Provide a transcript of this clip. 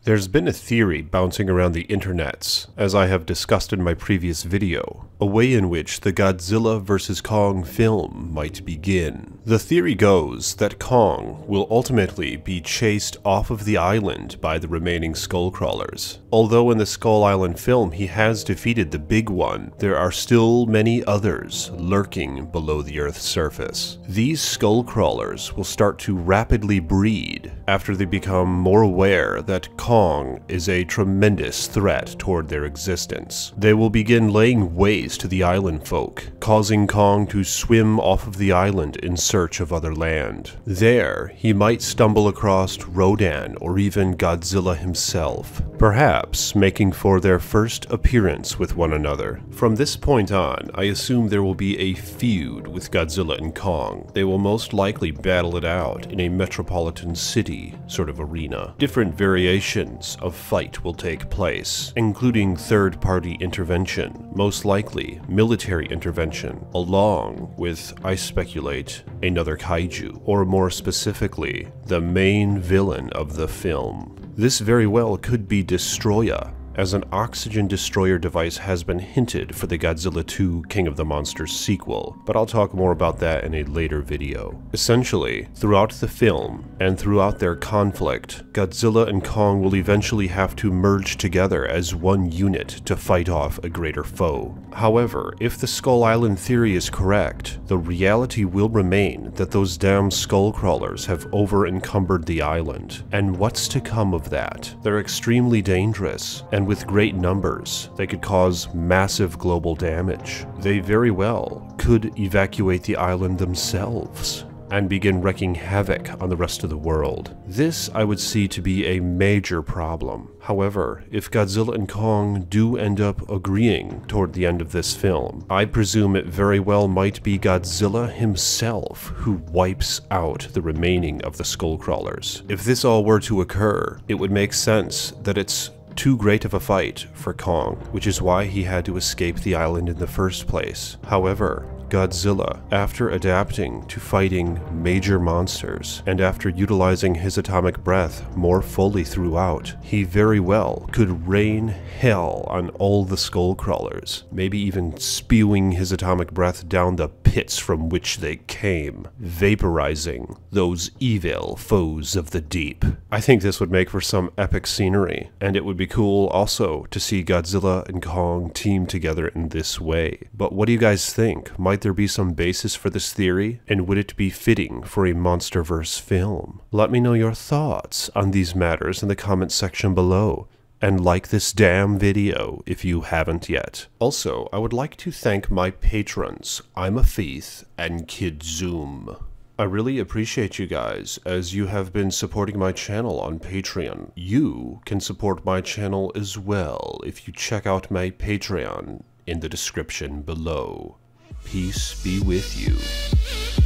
There's been a theory bouncing around the internets, as I have discussed in my previous video, a way in which the Godzilla vs. Kong film might begin. The theory goes that Kong will ultimately be chased off of the island by the remaining skullcrawlers. Although in the Skull Island film he has defeated the big one, there are still many others lurking below the Earth's surface. These skullcrawlers will start to rapidly breed after they become more aware that Kong is a tremendous threat toward their existence. They will begin laying waste to the island folk, causing Kong to swim off of the island in search of other land. There, he might stumble across Rodan or even Godzilla himself, perhaps making for their first appearance with one another. From this point on, I assume there will be a feud with Godzilla and Kong. They will most likely battle it out in a metropolitan city sort of arena. Different variations of fight will take place, including third-party intervention, most likely military intervention, along with, I speculate, another kaiju, or more specifically, the main villain of the film. This very well could be Destroya, as an oxygen destroyer device has been hinted for the Godzilla 2 King of the Monsters sequel, but I'll talk more about that in a later video. Essentially, throughout the film, and throughout their conflict, Godzilla and Kong will eventually have to merge together as one unit to fight off a greater foe. However, if the Skull Island theory is correct, the reality will remain that those damn skullcrawlers have over-encumbered the island. And what's to come of that? They're extremely dangerous, and with great numbers, they could cause massive global damage. They very well could evacuate the island themselves and begin wreaking havoc on the rest of the world. This I would see to be a major problem. However, if Godzilla and Kong do end up agreeing toward the end of this film, I presume it very well might be Godzilla himself who wipes out the remaining of the skullcrawlers. If this all were to occur, it would make sense that it's too great of a fight for Kong, which is why he had to escape the island in the first place. However, Godzilla, after adapting to fighting major monsters, and after utilizing his atomic breath more fully throughout, he very well could rain hell on all the skullcrawlers, maybe even spewing his atomic breath down the pits from which they came, vaporizing those evil foes of the deep. I think this would make for some epic scenery, and it would be cool also to see Godzilla and Kong team together in this way. But what do you guys think? Might there be some basis for this theory, and would it be fitting for a monsterverse film? Let me know your thoughts on these matters in the comment section below, and like this damn video if you haven't yet. Also, I would like to thank my patrons, I'm a Faith and Kid Zoom. I really appreciate you guys, as you have been supporting my channel on Patreon. You can support my channel as well if you check out my Patreon in the description below. Peace be with you.